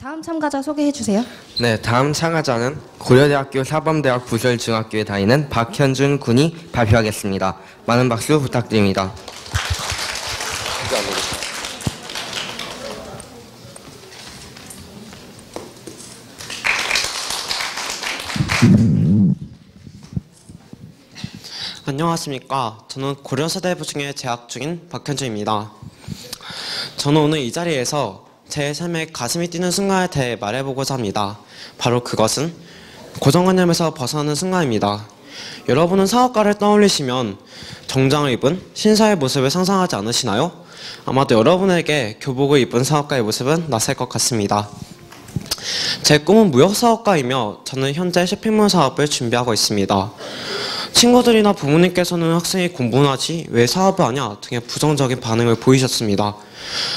다음 참가자 소개해 주세요. 네, 다음 참가자는 고려대학교 사범대학 부설중학교에 다니는 박현준 군이 발표하겠습니다. 많은 박수 부탁드립니다. 안녕하십니까. 저는 고려사대부 중에 재학 중인 박현준입니다. 저는 오늘 이 자리에서 제 삶에 가슴이 뛰는 순간에 대해 말해보고자 합니다. 바로 그것은 고정관념에서 벗어나는 순간입니다. 여러분은 사업가를 떠올리시면 정장을 입은 신사의 모습을 상상하지 않으시나요? 아마도 여러분에게 교복을 입은 사업가의 모습은 낯설 것 같습니다. 제 꿈은 무역사업가이며 저는 현재 쇼핑몰 사업을 준비하고 있습니다. 친구들이나 부모님께서는 학생이 공부는 하지 왜 사업을 하냐 등의 부정적인 반응을 보이셨습니다.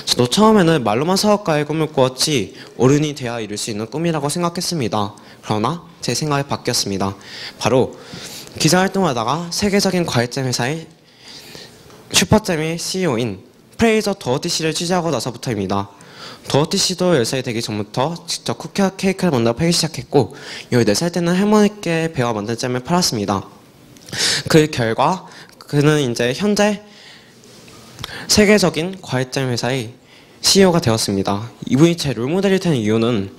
저도 처음에는 말로만 사업가의 꿈을 꾸었지 어른이 돼야 이룰 수 있는 꿈이라고 생각했습니다. 그러나 제 생각이 바뀌었습니다. 바로 기자활동하다가 세계적인 과일잼 회사의 슈퍼잼의 CEO인 프레이저 더어티씨를 취재하고 나서부터입니다. 더어티씨도 10살이 되기 전부터 직접 쿠키와 케이크를 만들어 팔기 시작했고 14살 때는 할머니께 배워 만든 잼을 팔았습니다. 그 결과 그는 이제 현재 세계적인 과일잼 회사의 CEO가 되었습니다. 이분이 제 롤모델이 된 이유는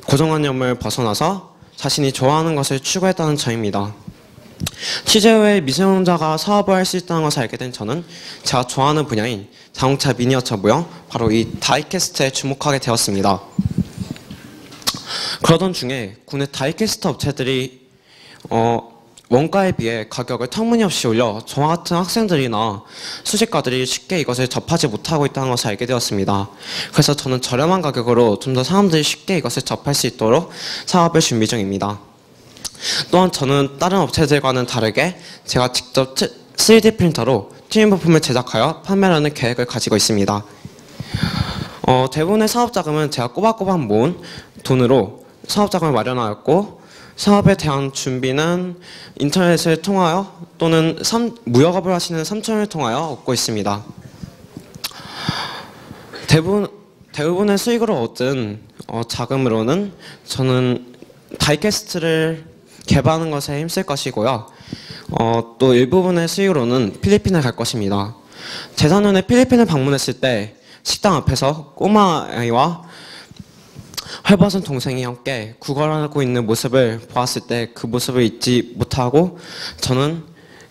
고정관념을 벗어나서 자신이 좋아하는 것을 추구했다는 점입니다. 취재 후에 미성년자가 사업을 할 수 있다는 것을 알게 된 저는 제가 좋아하는 분야인 자동차 미니어처 모형, 바로 이 다이캐스트에 주목하게 되었습니다. 그러던 중에 국내 다이캐스트 업체들이 원가에 비해 가격을 터무니없이 올려 저와 같은 학생들이나 수집가들이 쉽게 이것을 접하지 못하고 있다는 것을 알게 되었습니다. 그래서 저는 저렴한 가격으로 좀 더 사람들이 쉽게 이것을 접할 수 있도록 사업을 준비 중입니다. 또한 저는 다른 업체들과는 다르게 제가 직접 3D 프린터로 트윈 부품을 제작하여 판매하는 계획을 가지고 있습니다. 대부분의 사업 자금은 제가 꼬박꼬박 모은 돈으로 사업 자금을 마련하였고 사업에 대한 준비는 인터넷을 통하여 또는 무역업을 하시는 삼촌을 통하여 얻고 있습니다. 대부분의 수익으로 얻은 자금으로는 저는 다이캐스트를 개발하는 것에 힘쓸 것이고요. 또 일부분의 수익으로는 필리핀을 갈 것입니다. 재작년에 필리핀을 방문했을 때 식당 앞에서 꼬마 아이와 헐벗은 동생이 함께 구걸하고 있는 모습을 보았을 때 그 모습을 잊지 못하고 저는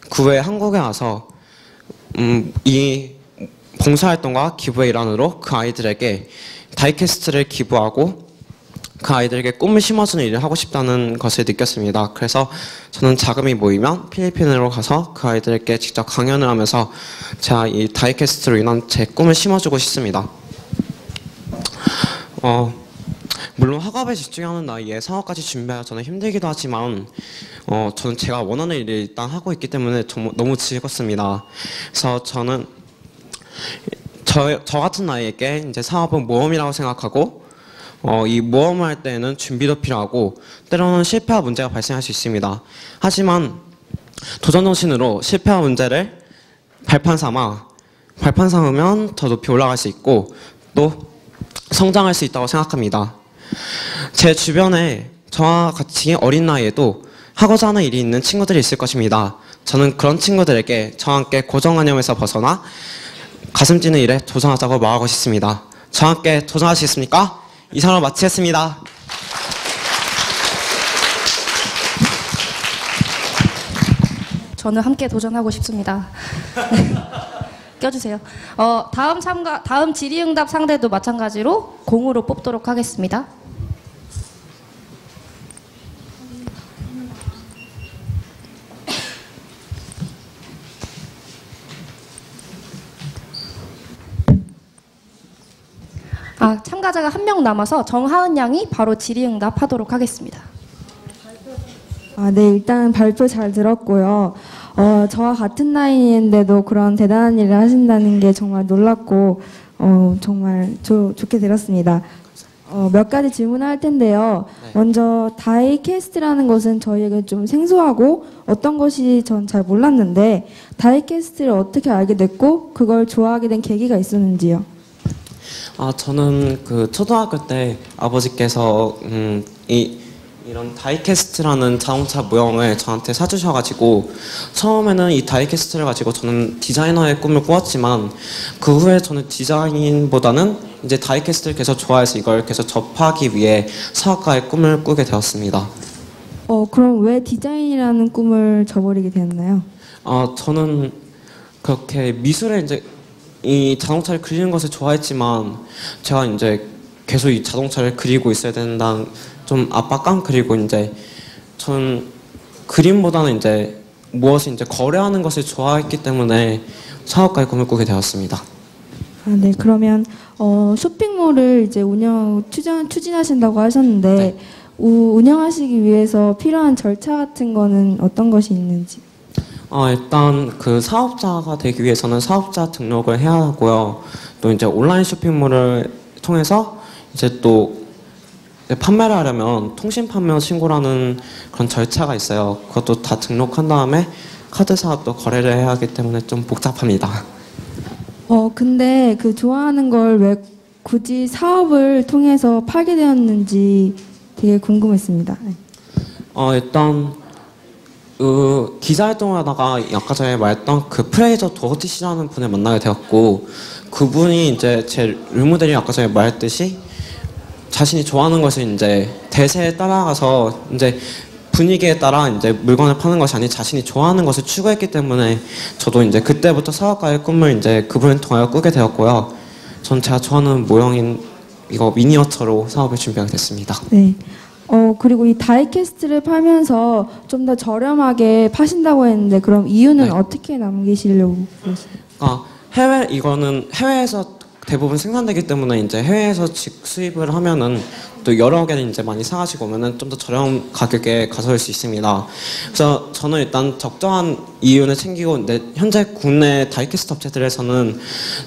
그 후에 한국에 와서 이 봉사활동과 기부의 일환으로 그 아이들에게 다이캐스트를 기부하고 그 아이들에게 꿈을 심어주는 일을 하고 싶다는 것을 느꼈습니다. 그래서 저는 자금이 모이면 필리핀으로 가서 그 아이들에게 직접 강연을 하면서 제가 이 다이캐스트로 인한 제 꿈을 심어주고 싶습니다. 물론 학업에 집중하는 나이에 사업까지 준비하여 저는 힘들기도 하지만 저는 제가 원하는 일을 일단 하고 있기 때문에 너무 즐겁습니다. 그래서 저는 저 같은 나이에게 이제 사업은 모험이라고 생각하고 이 모험을 할 때에는 준비도 필요하고 때로는 실패와 문제가 발생할 수 있습니다. 하지만 도전정신으로 실패와 문제를 발판 삼으면 더 높이 올라갈 수 있고 또 성장할 수 있다고 생각합니다. 제 주변에 저와 같이 어린 나이에도 하고자 하는 일이 있는 친구들이 있을 것입니다. 저는 그런 친구들에게 저와 함께 고정관념에서 벗어나 가슴 뛰는 일에 도전하자고 말하고 싶습니다. 저와 함께 도전하시겠습니까? 이상으로 마치겠습니다. 저는 함께 도전하고 싶습니다. 껴주세요. 다음 질의응답 상대도 마찬가지로 공으로 뽑도록 하겠습니다. 참가자가 한 명 남아서 정하은 양이 바로 질의응답하도록 하겠습니다. 네, 일단 발표 잘 들었고요. 저와 같은 나이인데도 그런 대단한 일을 하신다는 게 정말 놀랍고, 정말 좋게 들었습니다. 몇 가지 질문을 할 텐데요. 네. 먼저, 다이캐스트라는 것은 저희에게 좀 생소하고 어떤 것이 전 잘 몰랐는데, 다이캐스트를 어떻게 알게 됐고, 그걸 좋아하게 된 계기가 있었는지요? 저는 그 초등학교 때 아버지께서 이런 다이캐스트라는 자동차 모형을 저한테 사주셔가지고 처음에는 이 다이캐스트를 가지고 저는 디자이너의 꿈을 꾸었지만 그 후에 저는 디자인보다는 이제 다이캐스트를 계속 좋아해서 이걸 계속 접하기 위해 사업가의 꿈을 꾸게 되었습니다. 그럼 왜 디자인이라는 꿈을 저버리게 되었나요? 저는 그렇게 미술에 이제 이 자동차를 그리는 것을 좋아했지만 제가 이제 계속 이 자동차를 그리고 있어야 된다는 좀 압박감, 그리고 이제 저는 그림보다는 이제 무엇을 이제 거래하는 것을 좋아했기 때문에 사업가의 꿈을 꾸게 되었습니다. 네, 그러면 쇼핑몰을 이제 추진하신다고 하셨는데 네. 운영하시기 위해서 필요한 절차 같은 거는 어떤 것이 있는지? 일단 그 사업자가 되기 위해서는 사업자 등록을 해야 하고요. 또 이제 온라인 쇼핑몰을 통해서 이제 또 판매를 하려면 통신 판매 신고라는 그런 절차가 있어요. 그것도 다 등록한 다음에 카드 사업도 거래를 해야 하기 때문에 좀 복잡합니다. 근데 그 좋아하는 걸 왜 굳이 사업을 통해서 팔게 되었는지 되게 궁금했습니다. 네. 일단 그 기자활동을 하다가 아까 전에 말했던 그 프레이저 도어티시라는 분을 만나게 되었고 그분이 이제 제 롤모델이 아까 전에 말했듯이 자신이 좋아하는 것을 이제 대세에 따라가서 이제 분위기에 따라 이제 물건을 파는 것이 아닌 자신이 좋아하는 것을 추구했기 때문에 저도 이제 그때부터 사업가의 꿈을 이제 그분을 통하여 꾸게 되었고요. 전 제가 좋아하는 모형인 이거 미니어처로 사업을 준비하게 됐습니다. 네. 그리고 이 다이캐스트를 팔면서 좀 더 저렴하게 파신다고 했는데 그럼 이유는 네. 어떻게 남기시려고 그러세요? 이거는 해외에서 대부분 생산되기 때문에 이제 해외에서 직수입을 하면은 또 여러 개를 이제 많이 사가지고 오면은 좀 더 저렴 가격에 가져올 수 있습니다. 그래서 저는 일단 적정한 이윤을 챙기고 근데 현재 국내 다이캐스트 업체들에서는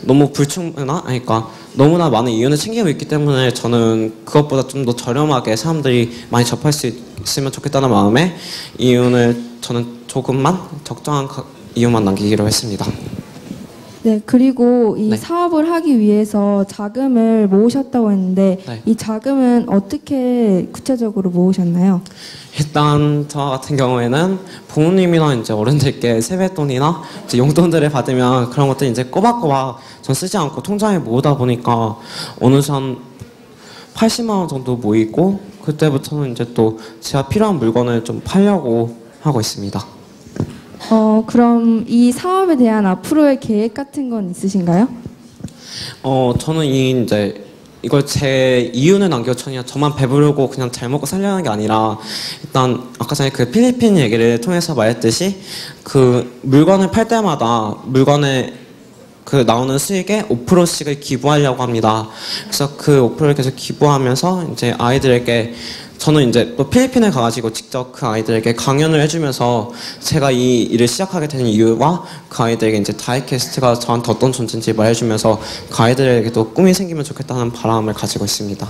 너무 그러니까 너무나 많은 이윤을 챙기고 있기 때문에 저는 그것보다 좀 더 저렴하게 사람들이 많이 접할 수 있으면 좋겠다는 마음에 이윤을 저는 조금만 적정한 이윤만 남기기로 했습니다. 네, 그리고 이 네. 사업을 하기 위해서 자금을 모으셨다고 했는데 네. 이 자금은 어떻게 구체적으로 모으셨나요? 일단 저 같은 경우에는 부모님이나 이제 어른들께 세뱃돈이나 이제 용돈들을 받으면 그런 것들 이제 꼬박꼬박 전 쓰지 않고 통장에 모으다 보니까 어느 한 80만 원 정도 모이고 그때부터는 이제 또 제가 필요한 물건을 좀 팔려고 하고 있습니다. 그럼 이 사업에 대한 앞으로의 계획 같은 건 있으신가요? 저는 이제 이걸 제 이윤을 남겨서냐 저만 배부르고 그냥 잘 먹고 살려는 게 아니라 일단 아까 전에 그 필리핀 얘기를 통해서 말했듯이 그 물건을 팔 때마다 물건에 그 나오는 수익의 5%씩을 기부하려고 합니다. 그래서 그 5%를 계속 기부하면서 이제 아이들에게 저는 이제 또 필리핀에 가가지고 직접 그 아이들에게 강연을 해주면서 제가 이 일을 시작하게 된 이유와 그 아이들에게 이제 다이캐스트가 저한테 어떤 존재인지 말해주면서 그 아이들에게도 꿈이 생기면 좋겠다는 바람을 가지고 있습니다.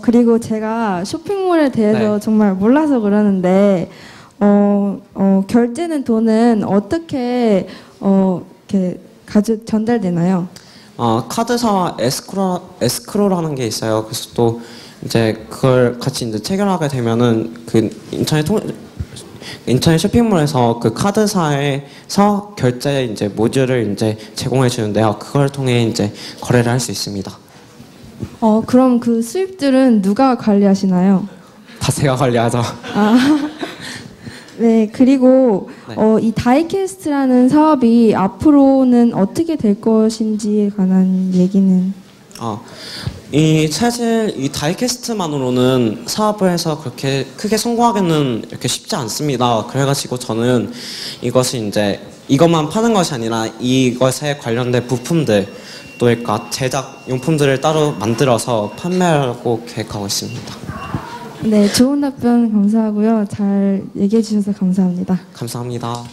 그리고 제가 쇼핑몰에 대해서 네. 정말 몰라서 그러는데 결제는 돈은 어떻게 이렇게 전달되나요? 카드사와 에스크로라는 게 있어요. 그래서 또 이제 그걸 같이 이제 체결하게 되면은 그 인터넷 쇼핑몰에서 그 카드사에서 결제 이제 모듈을 이제 제공해 주는데요. 그걸 통해 이제 거래를 할 수 있습니다. 그럼 그 수입들은 누가 관리하시나요? 다 제가 관리하죠. 네, 그리고 네. 이 다이캐스트라는 사업이 앞으로는 어떻게 될 것인지에 관한 얘기는 사실 이 다이캐스트만으로는 사업을 해서 그렇게 크게 성공하기는 이렇게 쉽지 않습니다. 그래가지고 저는 이것이 이제 이것만 파는 것이 아니라 이것에 관련된 부품들 노예과 제작 용품들을 따로 만들어서 판매하려고 계획하고 있습니다. 네, 좋은 답변 감사하고요. 잘 얘기해 주셔서 감사합니다. 감사합니다.